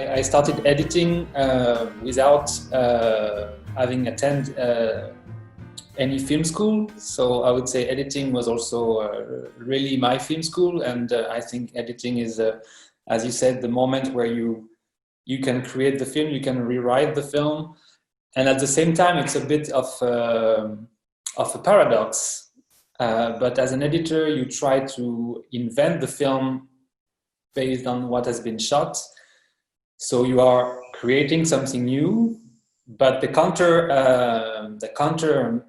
I started editing without having attended any film school. So I would say editing was also really my film school. And I think editing is, as you said, the moment where you can create the film, you can rewrite the film. And at the same time, it's a bit of a paradox. But as an editor, you try to invent the film based on what has been shot. So you are creating something new, but the counter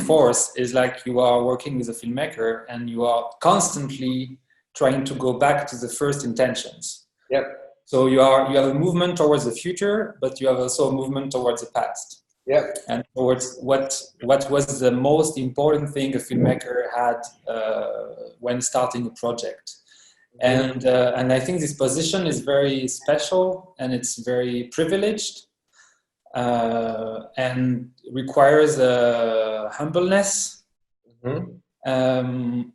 force is like you are working with a filmmaker and you are constantly trying to go back to the first intentions. Yep. So you have a movement towards the future, but you have also a movement towards the past. Yep. And towards what was the most important thing a filmmaker had when starting a project. And I think this position is very special and it's very privileged and requires humbleness and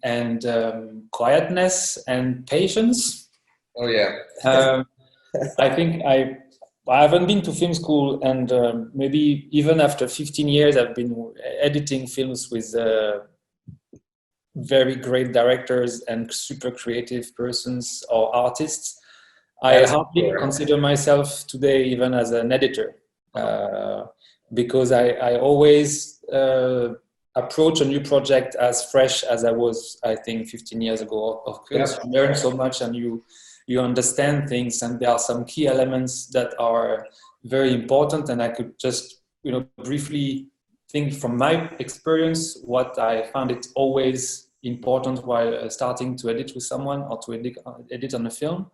quietness and patience. Oh yeah. I think I haven't been to film school, and maybe even after 15 years I've been editing films with very great directors and super creative persons or artists. I hardly consider myself today even as an editor because I always approach a new project as fresh as I was, I think, 15 years ago. Of course, you learn so much and you understand things, and there are some key elements that are very important, and I could just briefly think from my experience what I found it always important while starting to edit with someone or to edit on a film.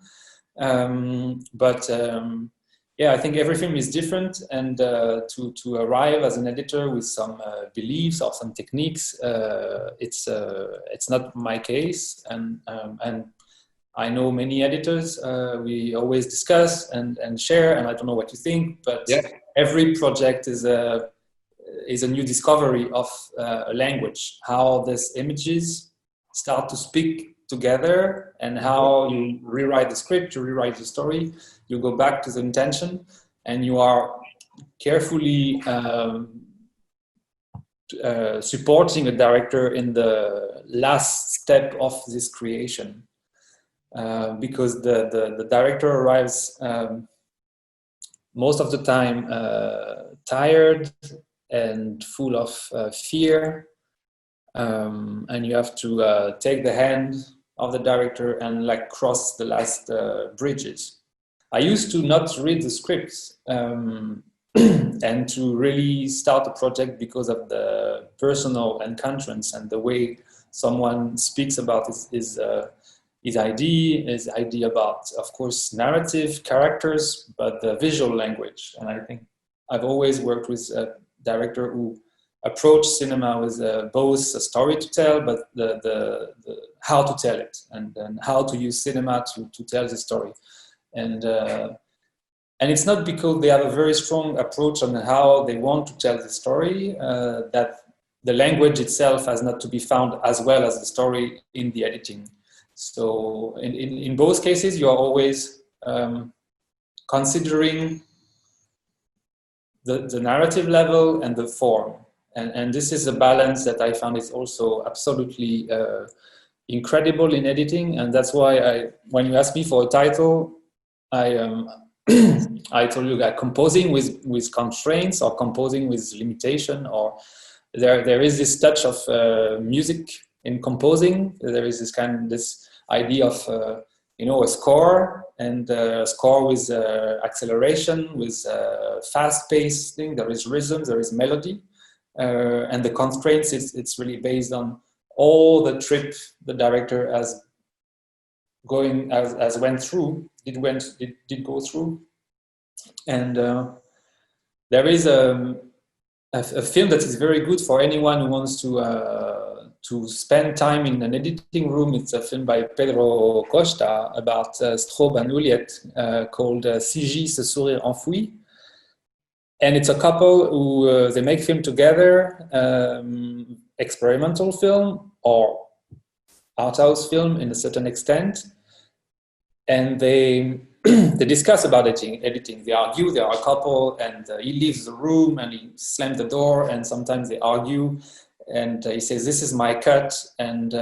I think every film is different, and to arrive as an editor with some beliefs or some techniques, it's not my case, and I know many editors. We always discuss and share, and I don't know what you think, but every project is a new discovery of a language, how these images start to speak together, and how you rewrite the script, you rewrite the story, you go back to the intention, and you are carefully supporting a director in the last step of this creation. Because the director arrives most of the time tired and full of fear, and you have to take the hand of the director and cross the last bridges. I used to not read the scripts and to really start a project because of the personal encounterance and the way someone speaks about his idea about, of course, narrative, characters, but the visual language. And I think I've always worked with a director who approached cinema with both a story to tell, but the how to tell it, and how to use cinema to tell the story. And it's not because they have a very strong approach on how they want to tell the story that the language itself has not to be found as well as the story in the editing. So in both cases, you are always considering the narrative level and the form. And this is a balance that I found is also absolutely incredible in editing. And that's why when you ask me for a title, I told you that composing with constraints or composing with limitation, or there is this touch of music in composing. There is this idea of a score, and a score with acceleration, with fast-paced thing. There is rhythm, there is melody, and the constraints. It's really based on all the trip the director has went through. Did go through, and there is a film that is very good for anyone who wants to spend time in an editing room. It's a film by Pedro Costa about Straub and Juliette called Sigi, ce sourire enfoui. And it's a couple who they make film together, experimental film or art house film in a certain extent. And they they discuss about editing. They argue, they are a couple, and he leaves the room and he slams the door, and sometimes they argue, and he says, "This is my cut," and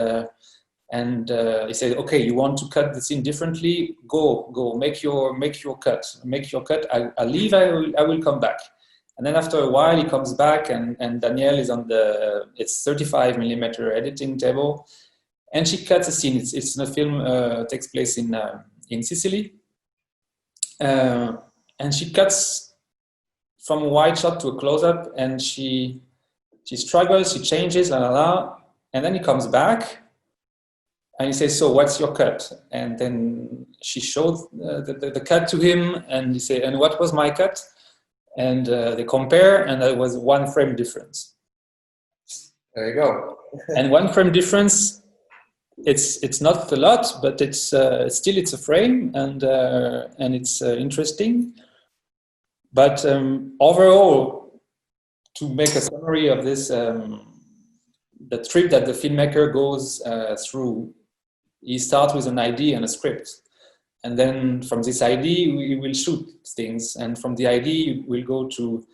he says, "Okay, you want to cut the scene differently? Go, make your cut. I'll leave. I will come back." And then after a while, he comes back, and Danielle is on it's 35mm editing table, and she cuts a scene. It's in a film, takes place in Sicily, and she cuts from a wide shot to a close-up, and she struggles, she changes, and then he comes back, and he says, "So what's your cut?" And then she showed the cut to him, and he said, "And what was my cut?" And they compare, and there was 1 frame difference. There you go. And 1 frame difference, it's not a lot, but it's a frame, and it's interesting. But overall, to make a summary of this, the trip that the filmmaker goes through, he starts with an idea and a script. And then from this idea, we will shoot things. And from the idea, we'll go to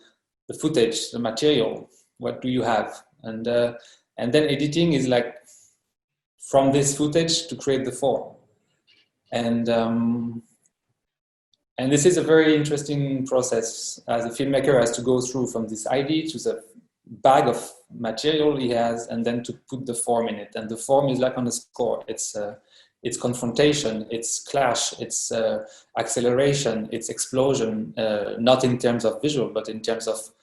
the footage, the material. What do you have? And then editing is like from this footage to create the form. And this is a very interesting process, as a filmmaker has to go through from this idea to the bag of material he has, and then to put the form in it. And the form is like on a score. It's confrontation, it's clash, it's acceleration, it's explosion, not in terms of visual, but in terms of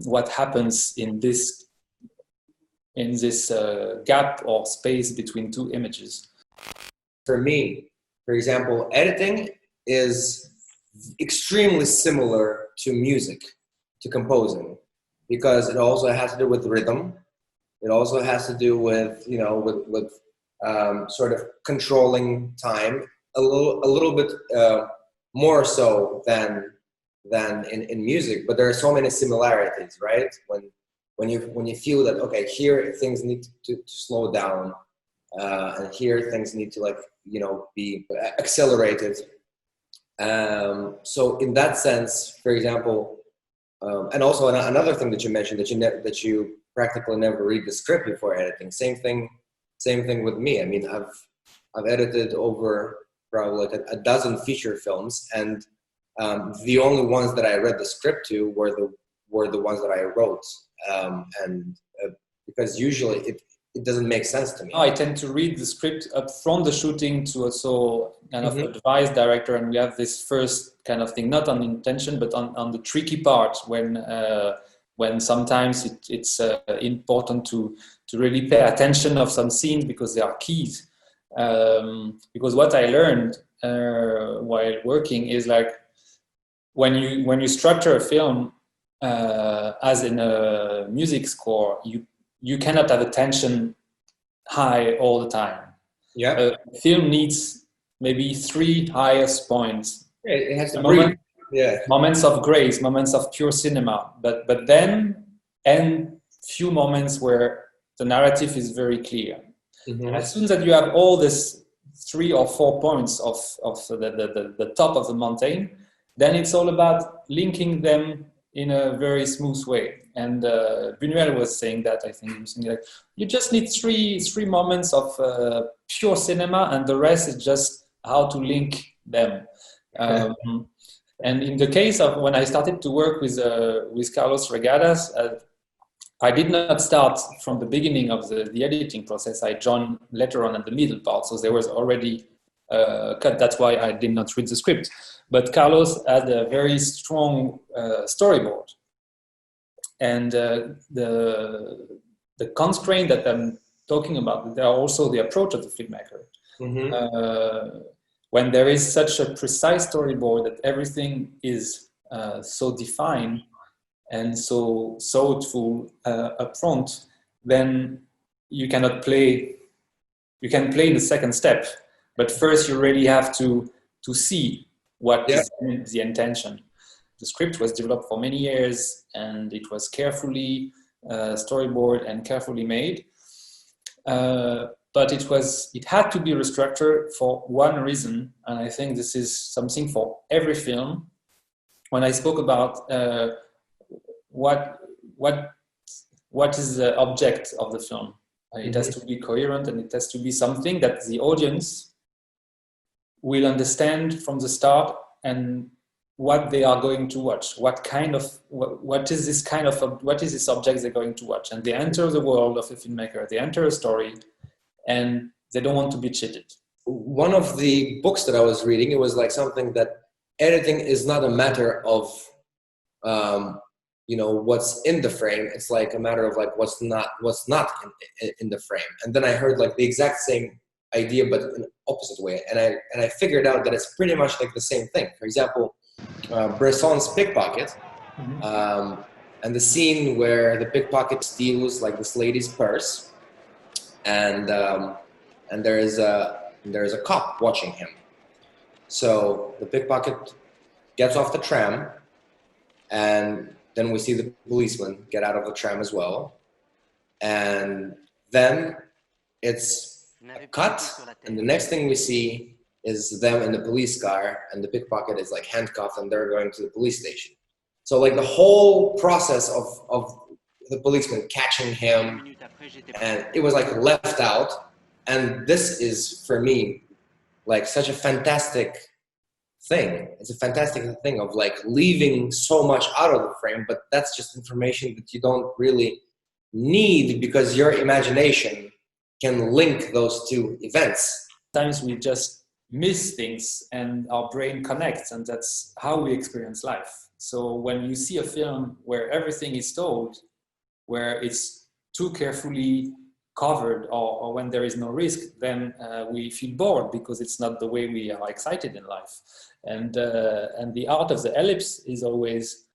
what happens in this gap or space between 2 images. For me, for example, editing is extremely similar to music, to composing, because it also has to do with rhythm. It also has to do with, with sort of controlling time a little bit more so than in music, but there are so many similarities, right? When you feel that, okay, here things need to slow down, and here things need to be accelerated. So in that sense, for example, and also another thing that you mentioned, that you practically never read the script before editing. Same thing with me. I mean, I've edited over probably like a dozen feature films, and the only ones that I read the script to were the ones that I wrote, because usually it doesn't make sense to me. I tend to read the script up from the shooting to also kind of advise director, and we have this first kind of thing, not on intention, but on the tricky part when sometimes it's important to really pay attention of some scenes because they are keys. Because what I learned while working is like when you structure a film as in a music score, you cannot have attention high all the time. Yeah. A film needs maybe 3 highest points. Yeah, it has to breathe. Yeah. Moments of grace, moments of pure cinema, but then few moments where the narrative is very clear. And as soon as you have all this 3 or 4 points of the top of the mountain, then it's all about linking them in a very smooth way. And Buñuel was saying that, I think, like, you just need three moments of pure cinema, and the rest is just how to link them. And in the case of when I started to work with Karlos Reyqadasın, I did not start from the beginning of the editing process. I joined later on at the middle part, so there was already cut. That's why I did not read the script. But Karlos had a very strong storyboard, and the constraint that I'm talking about, there are also the approach of the filmmaker. When there is such a precise storyboard that everything is so defined and so thoughtful up front, then you cannot play. You can play in the second step, but first you really have to see what is the intention. The script was developed for many years, and it was carefully storyboard and carefully made. but it had to be restructured for one reason, and I think this is something for every film. When I spoke about what is the object of the film, it has to be coherent, and it has to be something that the audience will understand from the start, and what they are going to watch, what is this object they're going to watch, and they enter the world of a filmmaker, they enter a story, and they don't want to be cheated. One of the books that I was reading, it was like something that editing is not a matter of what's in the frame. It's like a matter of like what's not in the frame. And then I heard like the exact same idea, but in an opposite way. And I figured out that it's pretty much like the same thing. For example, Bresson's Pickpocket, and the scene where the pickpocket steals like this lady's purse, and there is a cop watching him. So the pickpocket gets off the tram, and then we see the policeman get out of the tram as well, and then it's a cut, and the next thing we see is them in the police car, and the pickpocket is like handcuffed, and they're going to the police station. So like the whole process of the policeman catching him, and it was like left out. And this is for me like such a fantastic thing. It's a fantastic thing of like leaving so much out of the frame, but that's just information that you don't really need, because your imagination can link those two events. Sometimes we just miss things and our brain connects, and that's how we experience life. So when you see a film where everything is told, where it's too carefully covered, or when there is no risk, then we feel bored because it's not the way we are excited in life. And the art of the ellipse is always,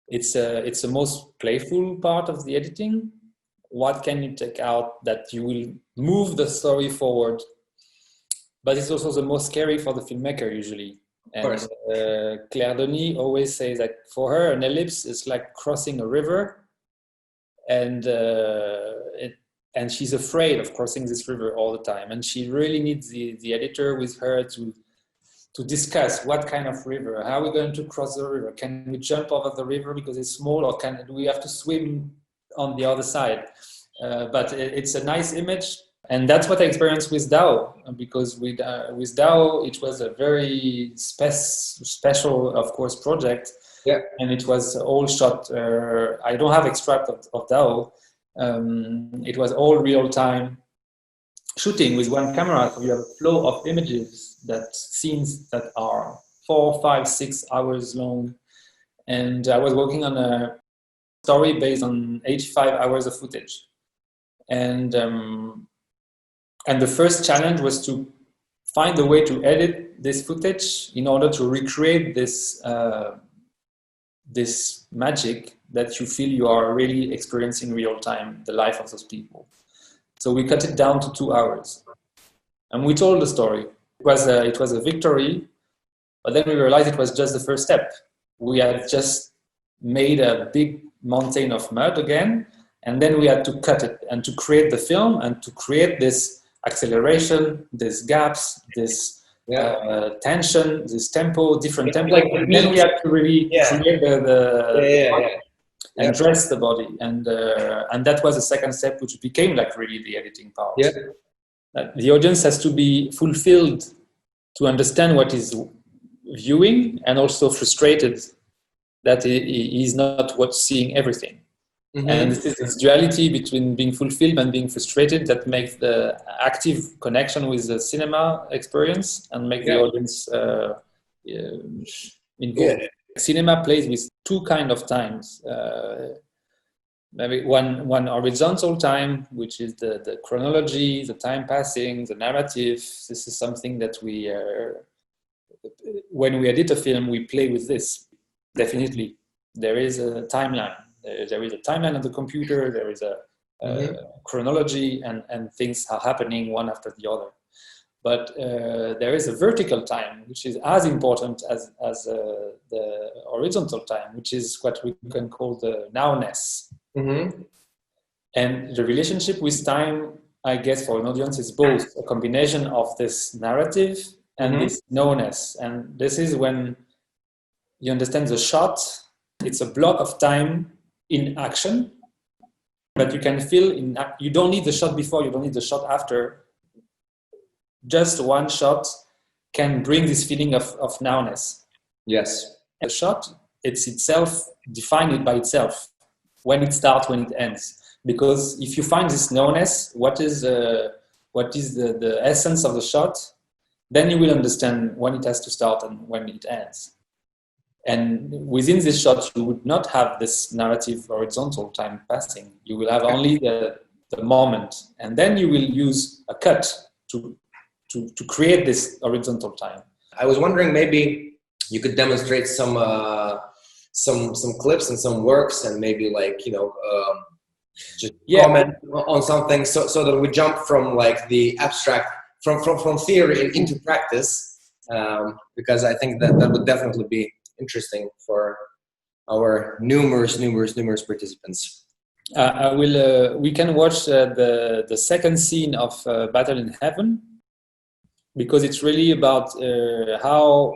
it's the most playful part of the editing. What can you take out that you will move the story forward? But it's also the most scary for the filmmaker usually. And Claire Denis always says that for her, an ellipse is like crossing a river, and she's afraid of crossing this river all the time. And she really needs the editor with her to discuss what kind of river, how are we going to cross the river? Can we jump over the river because it's small, or do we have to swim on the other side? But it's a nice image. And that's what I experienced with Dao, because with Dao, it was a very special, of course, project. Yeah. And it was all shot, I don't have extract of Dao. It was all real-time shooting with one camera. So you have a flow of images, scenes that are 4, 5, 6 hours long. And I was working on a story based on 85 hours of footage. And the first challenge was to find a way to edit this footage in order to recreate this magic that you feel you are really experiencing real time, the life of those people. So we cut it down to 2 hours, and we told the story. It was a victory, but then we realized it was just the first step. We had just made a big mountain of mud again, and then we had to cut it and to create the film and to create this acceleration, these gaps, this tension, this tempo, different tempo. Like then we had to really create the and dress the body, and that was the second step, which became like really the editing part. Yeah. The audience has to be fulfilled to understand what is viewing, and also frustrated that he is not seeing everything. Mm-hmm. And this is this duality between being fulfilled and being frustrated that makes the active connection with the cinema experience and make the audience involved. Yeah. Cinema plays with two kind of times. Maybe one horizontal time, which is the chronology, the time passing, the narrative. This is something that we, when we edit a film, we play with this. Definitely, there is a timeline. There is a timeline on the computer. There is a chronology, and things are happening one after the other. But there is a vertical time, which is as important as the horizontal time, which is what we can call the nowness. Mm-hmm. And the relationship with time I guess, for an audience is both a combination of this narrative and this knownness. And this is when you understand the shot. It's a block of time in action, but you can feel you don't need the shot before, you don't need the shot after. Just one shot can bring this feeling of nowness. Yes. The shot, it's itself defined by itself, when it starts, when it ends. Because if you find this nowness, what is the essence of the shot, then you will understand when it has to start and when it ends. And within this shot, you would not have this narrative horizontal time passing. You will have only the moment, and then you will use a cut to create this horizontal time. I was wondering, maybe you could demonstrate some clips and some works, and maybe just comment on something, so that we jump from like the abstract, from theory into practice, because I think that would definitely be interesting for our numerous participants. We can watch the second scene of Battle in Heaven, because it's really about how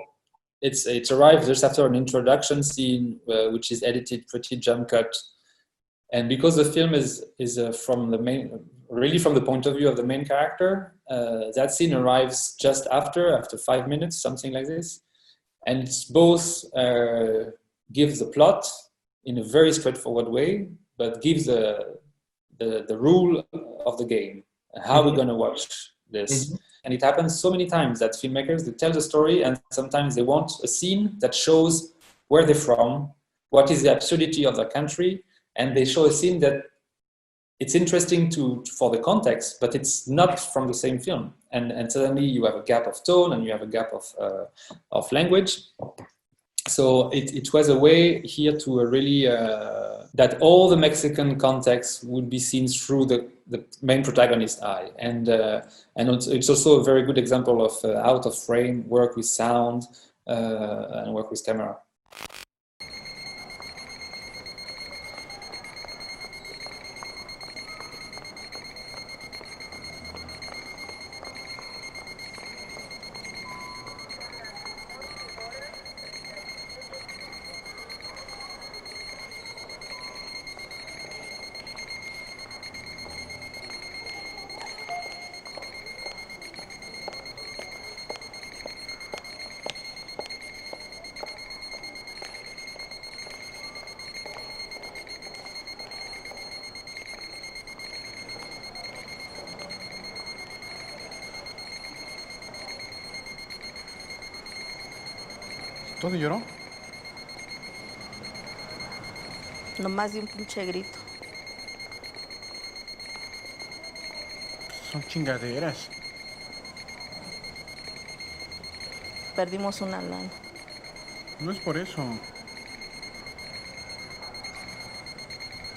it arrives just after an introduction scene, which is edited pretty jump cut. And because the film is from the point of view of the main character, that scene arrives just after 5 minutes, something like this. And it's both gives the plot in a very straightforward way, but gives the rule of the game, how we're going to watch this. And it happens so many times that filmmakers, they tell the story, and sometimes they want a scene that shows where they're from, what is the absurdity of the country, and they show a scene that it's interesting for the context, but it's not from the same film. And suddenly you have a gap of tone and you have a gap of language. So it was a way here to really that all the Mexican context would be seen through the main protagonist's eye. And it's also a very good example of out of frame, work with sound, and work with camera. ¿Todo lloró? No más de un pinche grito. Son chingaderas. Perdimos una lana. No es por eso.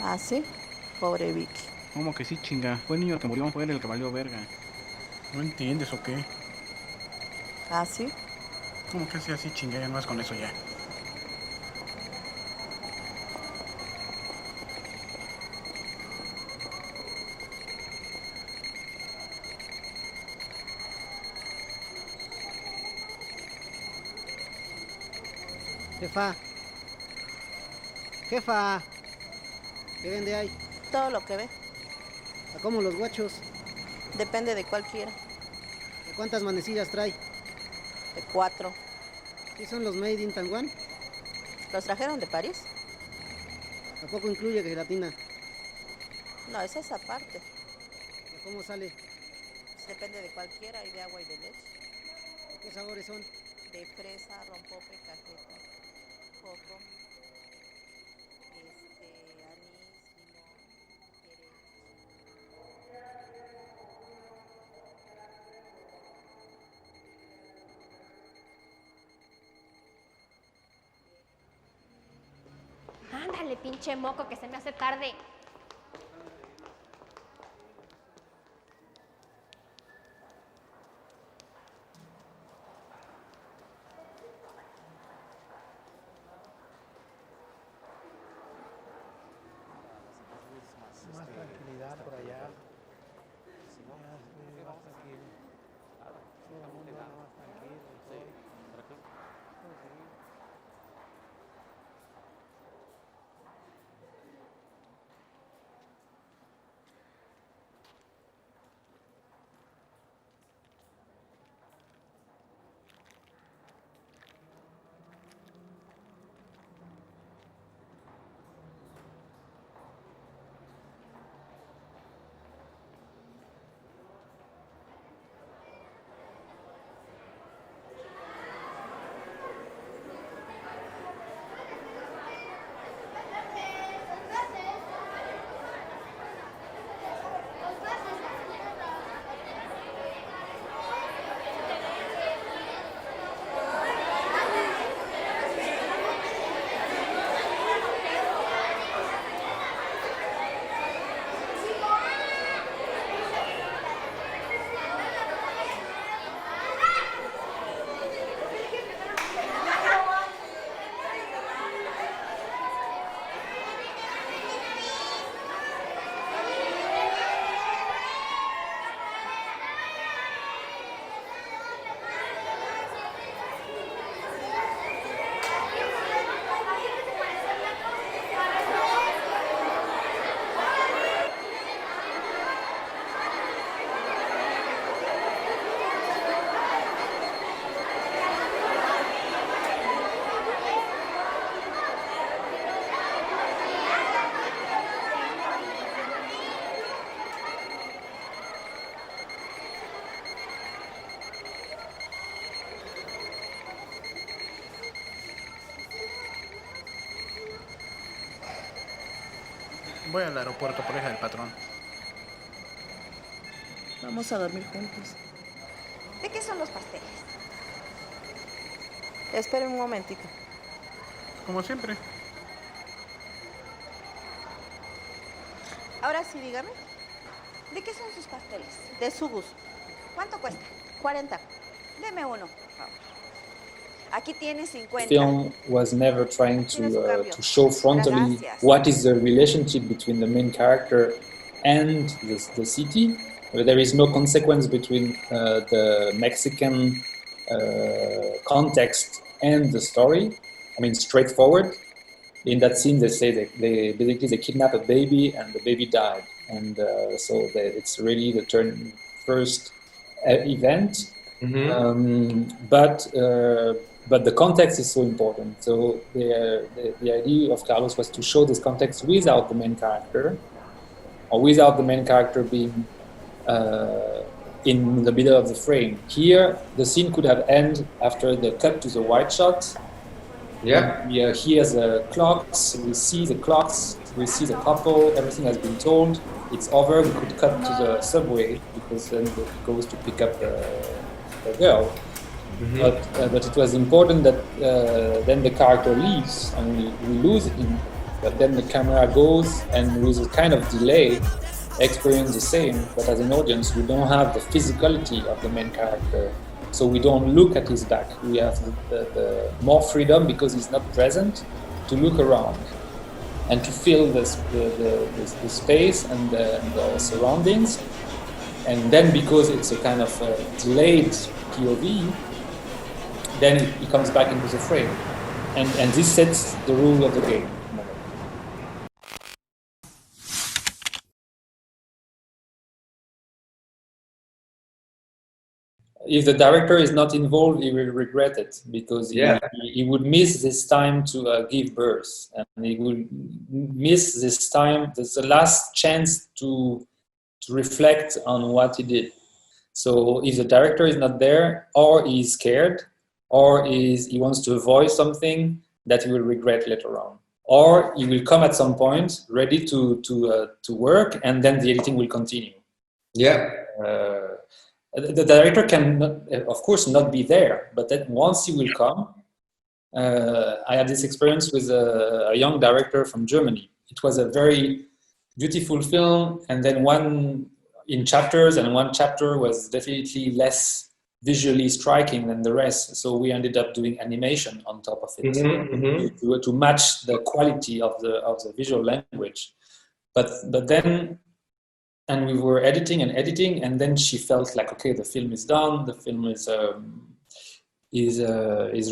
¿Ah, sí? Pobre Vicky. ¿Cómo que sí, chinga? Fue el niño que murió, fue el que valió verga. ¿No entiendes o qué? ¿Ah, sí? ¿Cómo que así, chinga? Ya no vas con eso ya. Jefa, ¿qué vende ahí? Todo lo que ve. ¿A cómo los guachos? Depende de cuál quiera. ¿De cuántas manecillas trae? De 4. ¿Qué son los made in Taiwán? ¿Los trajeron de París? ¿A poco incluye gelatina? No, es esa parte. ¿Y cómo sale? Pues depende de cuál quiera, hay de agua y de leche. ¿De qué sabores son? De fresa, rompope, cajeta, coco, anís, limón, Ándale, pinche moco, que se me hace tarde. Más tranquilidad por allá. Voy al aeropuerto por hija del patrón. Vamos a dormir juntos. ¿De qué son los pasteles? Esperen un momentito. Como siempre. Ahora sí, dígame. ¿De qué son sus pasteles? De su gusto. ¿Cuánto cuesta? 40. Deme uno, por favor. Aquí tiene 50. Film was never trying to show frontally what is the relationship between the main character and the city. There is no consequence between the Mexican context and the story. I mean, straightforward. In that scene, they say they basically kidnap a baby and the baby died, and so it's really the first event. Mm-hmm. But the context is so important. So the idea of Karlos was to show this context without the main character, or without the main character being in the middle of the frame. Here, the scene could have ended after the cut to the wide shot. Yeah. We hear the clocks, we see the clocks, we see the couple, everything has been told, it's over, we could cut to the subway because then it goes to pick up the girl. Mm-hmm. But it was important that then the character leaves and we lose him, but then the camera goes and with a kind of delay experience the same, but as an audience we don't have the physicality of the main character. So we don't look at his back. We have the more freedom because he's not present to look around and to feel the space and the surroundings. And then because it's a kind of delayed POV, then he comes back into the frame. And this sets the rule of the game. If the director is not involved, he will regret it because he would miss this time to give birth, and he would miss this time. There's the last chance to reflect on what he did. So if the director is not there, or he's scared, or he wants to avoid something that he will regret later on, or he will come at some point ready to work, and then the editing will continue. Yeah. The director can, of course, not be there, but then once he will come, I had this experience with a young director from Germany. It was a very beautiful film, and then one in chapters, and one chapter was definitely less visually striking than the rest. So we ended up doing animation on top of it to match the quality of the visual language. But then and we were editing, and then she felt like, okay, the film is done, the film is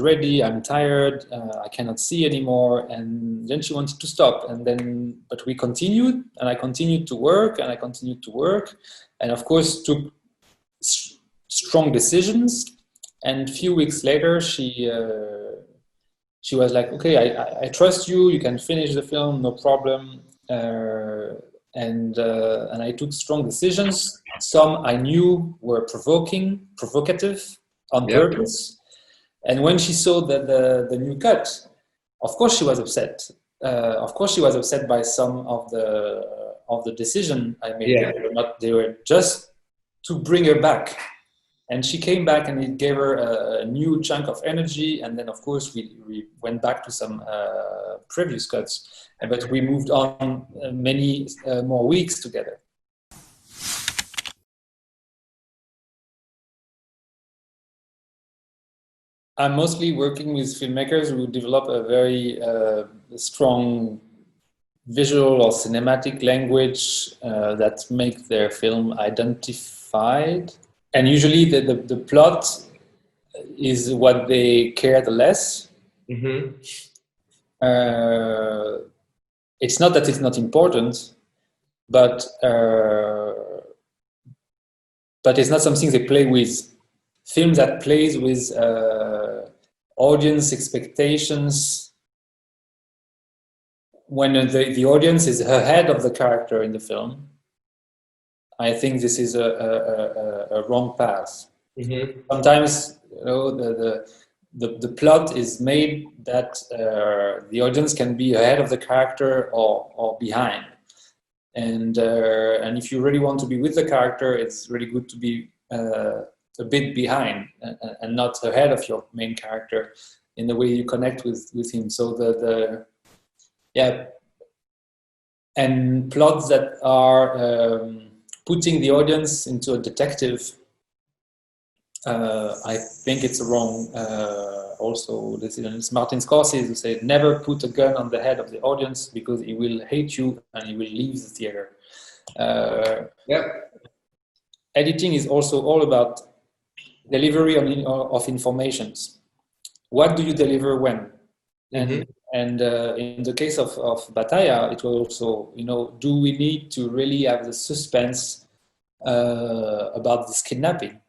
ready, I'm tired, I cannot see anymore, and then she wanted to stop, but we continued, and I continued to work, and of course took strong decisions, and a few weeks later she was like, okay, I trust you, you can finish the film, no problem, and I took strong decisions. Some I knew were provocative on purpose. And when she saw the new cut, of course she was upset. Of course she was upset by some of the decision I made. Yeah. They were just to bring her back. And she came back, and it gave her a new chunk of energy. And then, of course, we went back to some previous cuts, but we moved on many more weeks together. I'm mostly working with filmmakers who develop a very strong visual or cinematic language that make their film identified. And usually the plot is what they care the less. Mm-hmm. It's not that it's not important, but it's not something they play with. Film that plays with audience expectations, when the audience is ahead of the character in the film, I think this is a wrong path. Mm-hmm. Sometimes, you know, the plot is made that the audience can be ahead of the character or behind, and if you really want to be with the character, it's really good to be a bit behind and not ahead of your main character in the way you connect with him. So and plots that are putting the audience into a detective, I think it's wrong. Also, this is Martin Scorsese who said, never put a gun on the head of the audience because he will hate you and he will leave the theater. Editing is also all about delivery of informations. What do you deliver when? And in the case of Batalla, it was also, you know, do we need to really have the suspense about this kidnapping?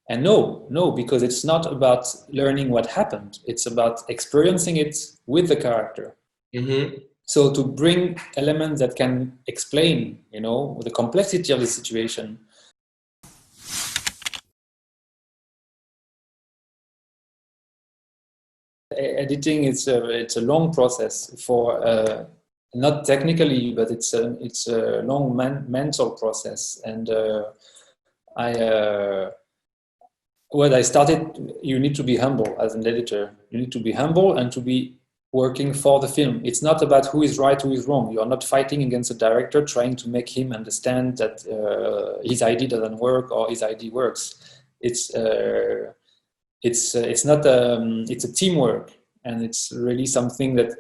And no, because it's not about learning what happened. It's about experiencing it with the character. Mm-hmm. So to bring elements that can explain, you know, the complexity of the situation. Editing, it's a long process for not technically, but it's a long mental process. And when I started, you need to be humble as an editor. You need to be humble and to be working for the film. It's not about who is right, who is wrong. You are not fighting against a director trying to make him understand that his idea doesn't work or his idea works. It's a teamwork, and it's really something that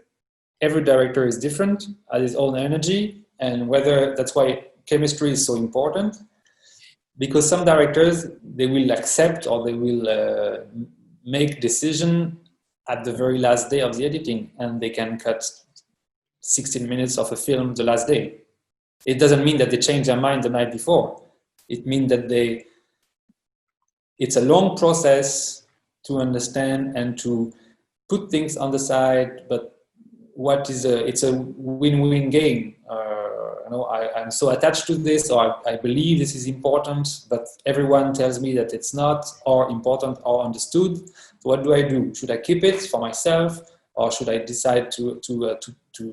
every director is different, has his own energy, and that's why chemistry is so important. Because some directors, they will accept or they will make decision at the very last day of the editing, and they can cut 16 minutes of a film the last day. It doesn't mean that they change their mind the night before. It means that it's a long process to understand and to put things on the side, but it's a win-win game. I'm so attached to this, or I believe this is important, but everyone tells me that it's not, or important, or understood. So what do? Should I keep it for myself, or should I decide to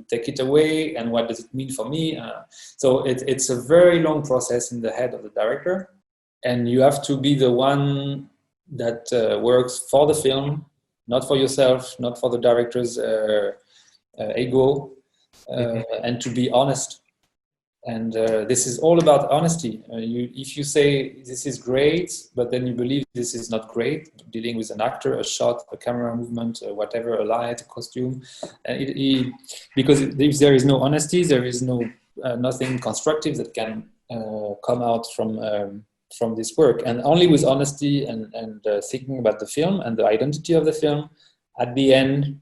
take it away? And what does it mean for me? So it's a very long process in the head of the director, and you have to be the one that works for the film, not for yourself, not for the director's ego, and to be honest. And this is all about honesty. If you say this is great, but then you believe this is not great, dealing with an actor, a shot, a camera movement, whatever, a light, a costume, because if there is no honesty, there is no nothing constructive that can come out from this work. And only with honesty and thinking about the film and the identity of the film, at the end,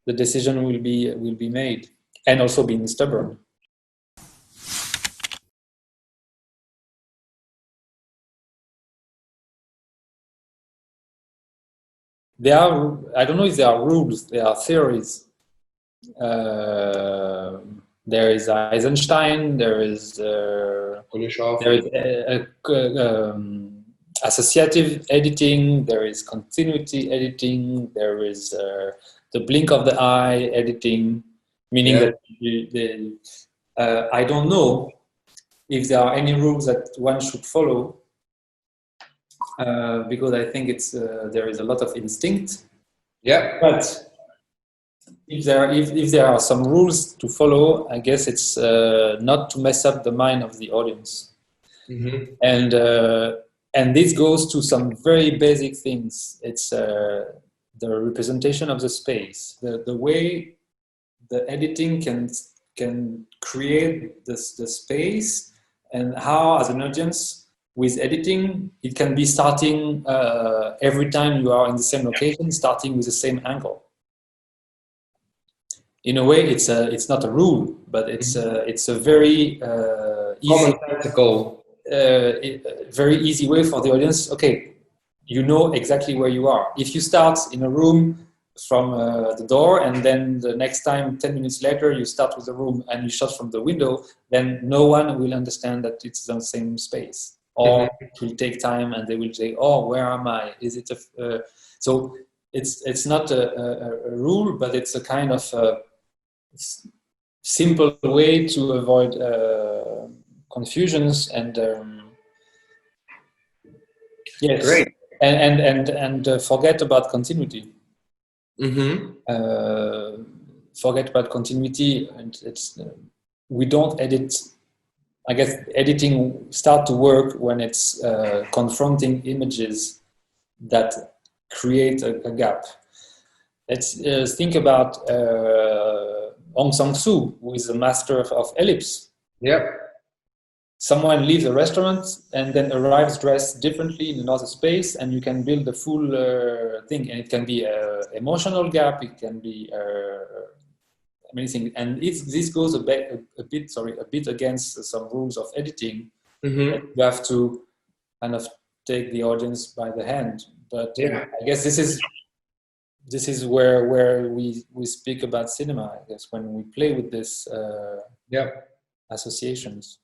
the decision will be made, and also being stubborn. I don't know if there are rules, there are theories. There is Eisenstein, there is associative editing, there is continuity editing, there is the blink of the eye editing, meaning that I don't know if there are any rules that one should follow, because I think there is a lot of instinct. Yeah. But if there are some rules to follow, I guess it's not to mess up the mind of the audience. Mm-hmm. And this goes to some very basic things. It's the representation of the space, the way the editing can create the space, and how, as an audience, with editing, it can be starting every time you are in the same location, starting with the same angle. In a way, it's not a rule, but it's a very very easy way for the audience. Okay, you know exactly where you are. If you start in a room from the door, and then the next time, 10 minutes later, you start with the room and you shot from the window, then no one will understand that it's the same space. Or it will take time, and they will say, "Oh, where am I? Is it a?" So it's not a rule, but it's a kind of simple way to avoid confusions and yes, great, and forget about continuity. Mm-hmm. Forget about continuity, and we don't edit. I guess editing start to work when it's confronting images that create a gap. Let's think about Aung San Suu, who is the master of ellipse. Yep. Someone leaves a restaurant and then arrives dressed differently in another space, and you can build the full thing. And it can be an emotional gap, it can be many things. And this goes a bit against some rules of editing. Mm-hmm. You have to kind of take the audience by the hand. But I guess this is where we speak about cinema, I guess, when we play with this associations.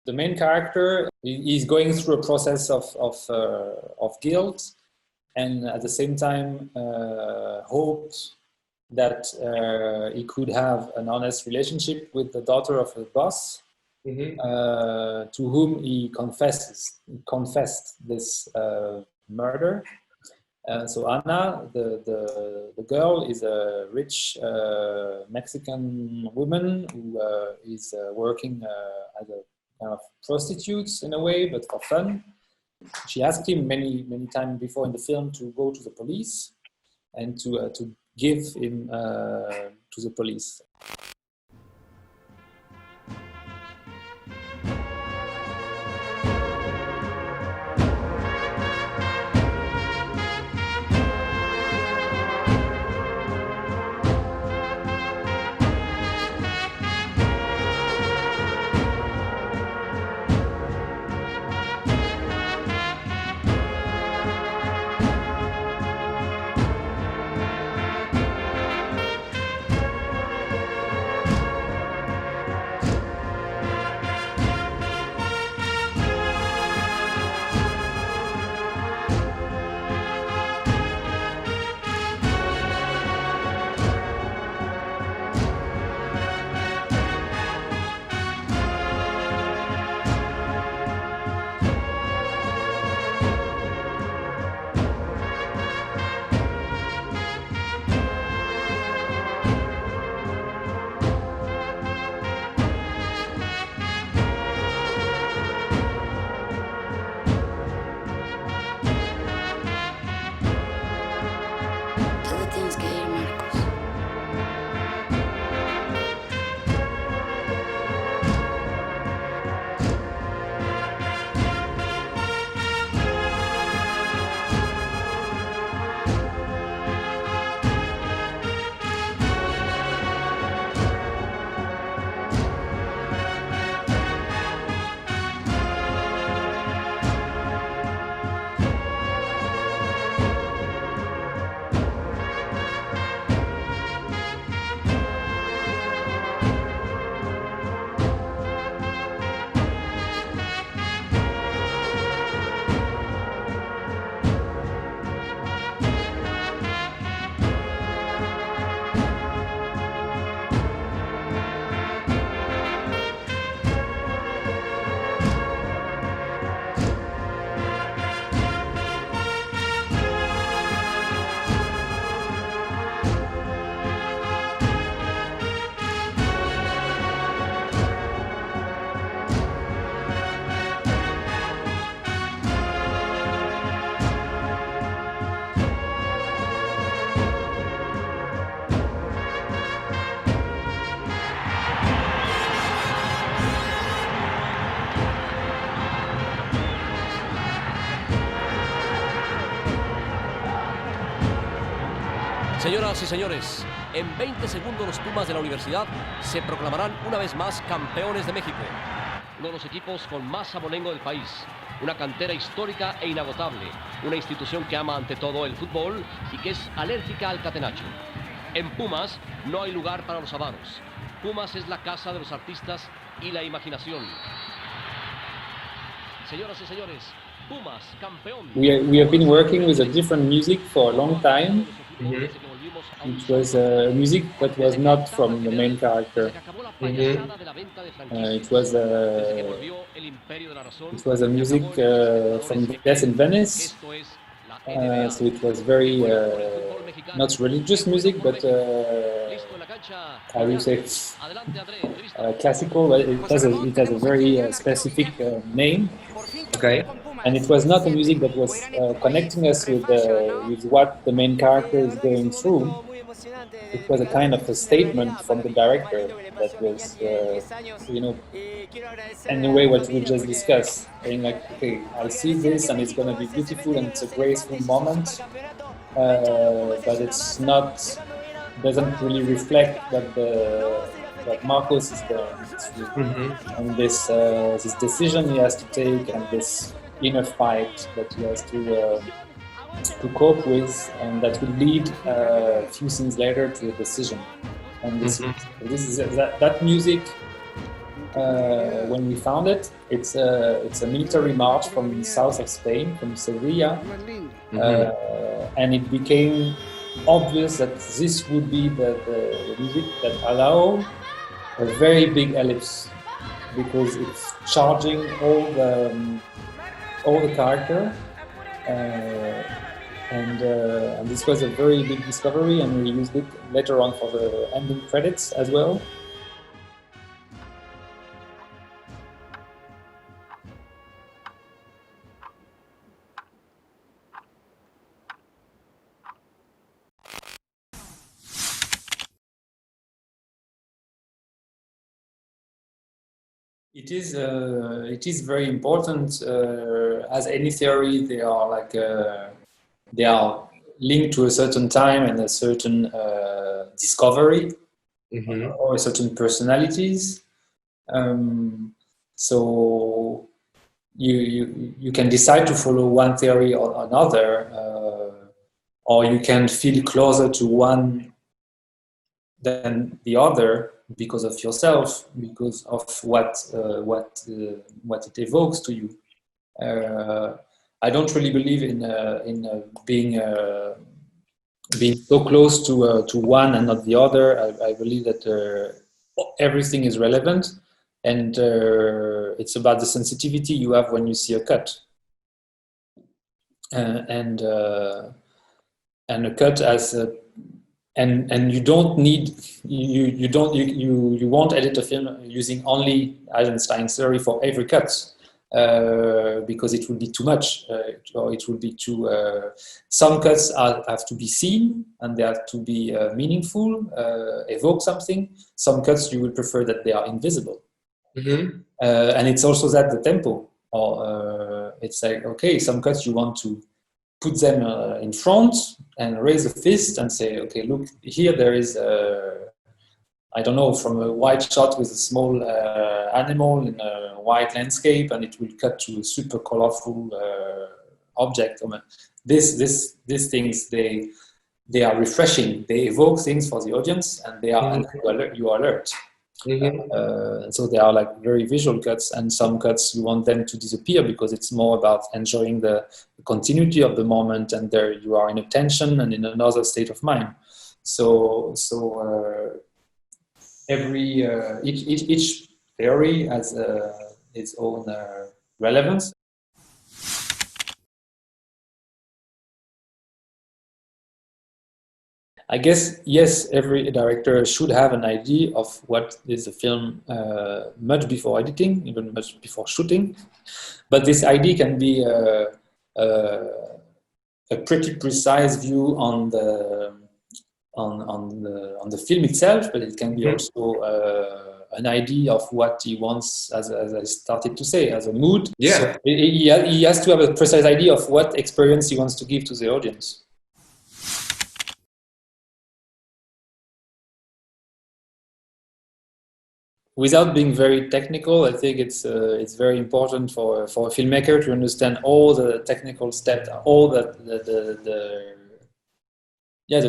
The main character is going through a process of guilt, and at the same time hopes that he could have an honest relationship with the daughter of his boss, to whom he confessed this murder. So Anna, the girl, is a rich Mexican woman who is working as a kind of prostitute in a way, but for fun. She asked him many times before in the film to go to the police and to give him to the police. Señoras y señores, en 20 segundos los Pumas de la universidad se proclamarán una vez más campeones de México. Uno de los equipos con más abolengo del país. Una cantera histórica e inagotable. Una institución que ama ante todo el fútbol y que es alérgica al catenacho. En Pumas no hay lugar para los avaros. Pumas es la casa de los artistas y la imaginación. Señoras y señores, Pumas, campeón. We have been working with a different music for a long time. It was music that was not from the main character. It was a music from Death in Venice. So it was very not religious music, but how do you say classical. It has a very specific name. Okay. And it was not a music that was connecting us with what the main character is going through. It was a kind of a statement from the director that was, anyway, what we just discussed. Saying like, okay, I see this and it's going to be beautiful and it's a graceful moment, but it's not, doesn't really reflect what Marcos is going through. And this decision he has to take and this inner fight that he has to cope with, and that will lead a few scenes later to a decision. And this is that music. When we found it, it's a military march from the south of Spain, from Sevilla, and it became obvious that this would be the music that allow a very big ellipse, because it's charging all the character, and this was a very big discovery, and we used it later on for the ending credits as well. It is very important. As any theory, they are linked to a certain time and a certain discovery or certain personalities. So you can decide to follow one theory or another, or you can feel closer to one than the other, because of yourself, because of what it evokes to you. I don't really believe in being so close to one and not the other. I believe that everything is relevant, and it's about the sensitivity you have when you see a cut. And a cut as a And you don't need you won't edit a film using only Eisenstein's theory for every cut, because it will be too much, or it will be too. Some cuts have to be seen and they have to be meaningful, evoke something. Some cuts you will prefer that they are invisible, and it's also that the tempo, or it's like, okay, some cuts you want to put them in front and raise a fist and say, okay, look, here there is, I don't know, from a wide shot with a small animal in a white landscape, and it will cut to a super colorful object. These things, they are refreshing. They evoke things for the audience, and they are, and you are alert. So they are like very visual cuts, and some cuts you want them to disappear because it's more about enjoying the continuity of the moment, and there you are in a tension and in another state of mind. So each theory has its own relevance. I guess, yes, every director should have an idea of what is a film much before editing, even much before shooting. But this idea can be a pretty precise view on the film itself, but it can be also an idea of what he wants, as I started to say, as a mood. Yeah. So he has to have a precise idea of what experience he wants to give to the audience. without being very technical, I think it's very important for a filmmaker to understand all the technical steps, all the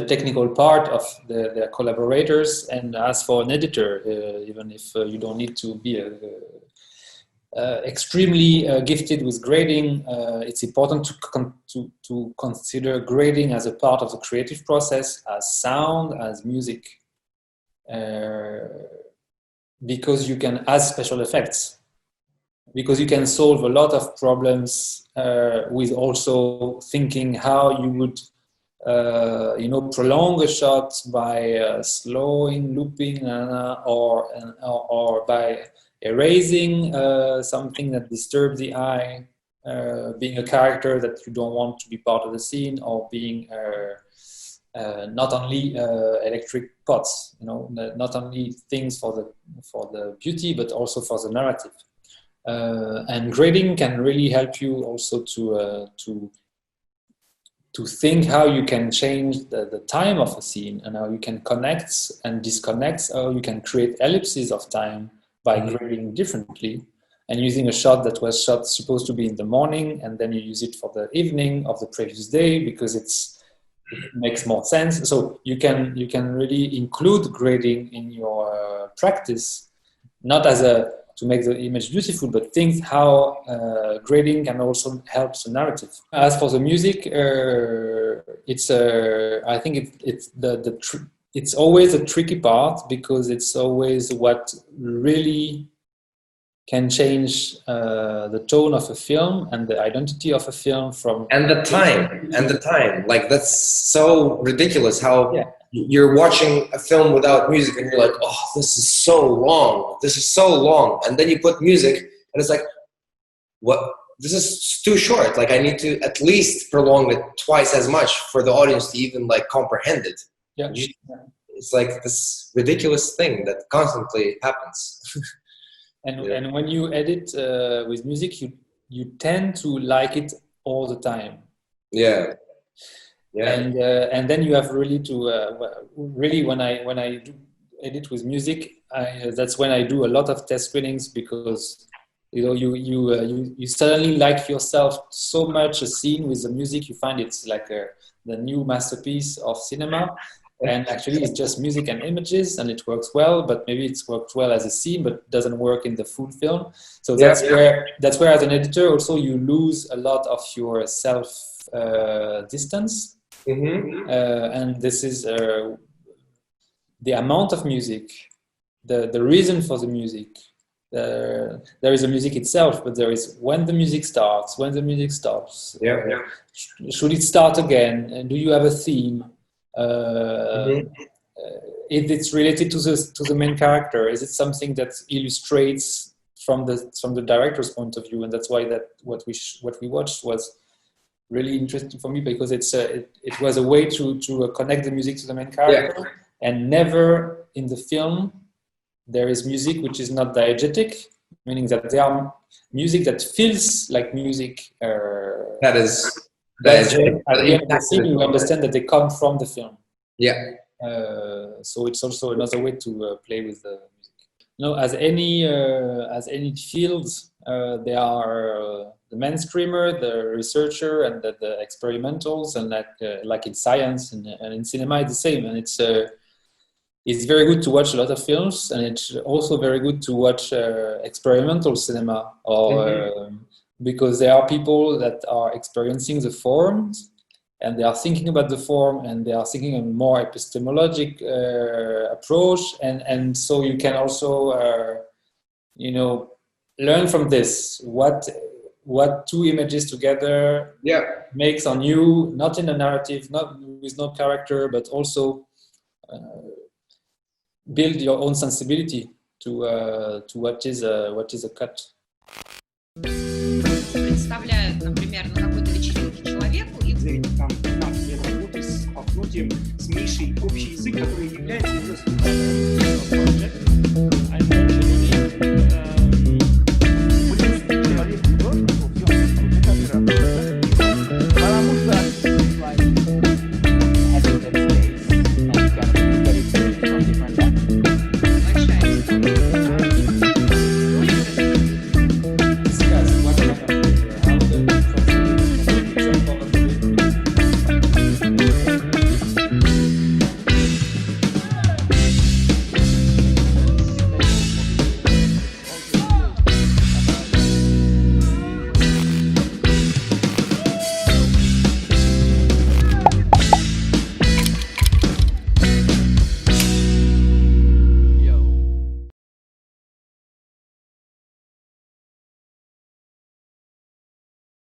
technical part of their collaborators. And as for an editor, even if you don't need to be extremely gifted with grading, it's important to consider grading as a part of the creative process, as sound, as music. Because you can add special effects, because you can solve a lot of problems with also thinking how you would prolong a shot by slowing, looping, or by erasing something that disturbs the eye, being a character that you don't want to be part of the scene, or being not only electric pots, not only things for the beauty, but also for the narrative. And grading can really help you also to think how you can change the time of a scene, and how you can connect and disconnect, how you can create ellipses of time by grading differently, and using a shot that was shot supposed to be in the morning, and then you use it for the evening of the previous day because it makes more sense. So you can really include grading in your practice, not as to make the image beautiful, but think how grading can also help the narrative. As for the music, I think it's always a tricky part, because it's always what really can change the tone of a film and the identity of a film and the time. Like, that's so ridiculous how you're watching a film without music and you're like, oh, this is so long, and then you put music and it's like, what, this is too short, like I need to at least prolong it twice as much for the audience to even like comprehend it. It's like this ridiculous thing that constantly happens. And when you edit with music, you tend to like it all the time. Yeah. And then you have really to really when I do edit with music, that's when I do a lot of test screenings, because you suddenly like yourself so much a scene with the music. You find it's like the new masterpiece of cinema. And actually it's just music and images, and it works well, but maybe it's worked well as a scene, but doesn't work in the full film. So that's where as an editor also you lose a lot of your self distance. And this is the amount of music, the reason for the music. There is a music itself, but there is when the music starts, when the music stops. Should it start again? And do you have a theme? If it's related to the main character, is it something that illustrates from the director's point of view? And that's why what we watched was really interesting for me, because it was a way to connect the music to the main character. And never in the film there is music which is not diegetic, meaning that there are music that feels like music. At the end of the scene, you understand that they come from the film. So it's also another way to play with the music. As any field, there are the mainstreamer, the researcher, and the experimentals, and like in science and in cinema, it's the same. And it's very good to watch a lot of films, and it's also very good to watch experimental cinema, or because there are people that are experiencing the forms, and they are thinking about the form, and they are thinking a more epistemologic approach, and so you can also learn from this what two images together makes on you, not in a narrative, not with no character, but also build your own sensibility to what is a cut. Представляют, например, на какой-то вечеринке человеку и там 15 лет работы с Пафнутием, с Мишей, общий язык, который является уже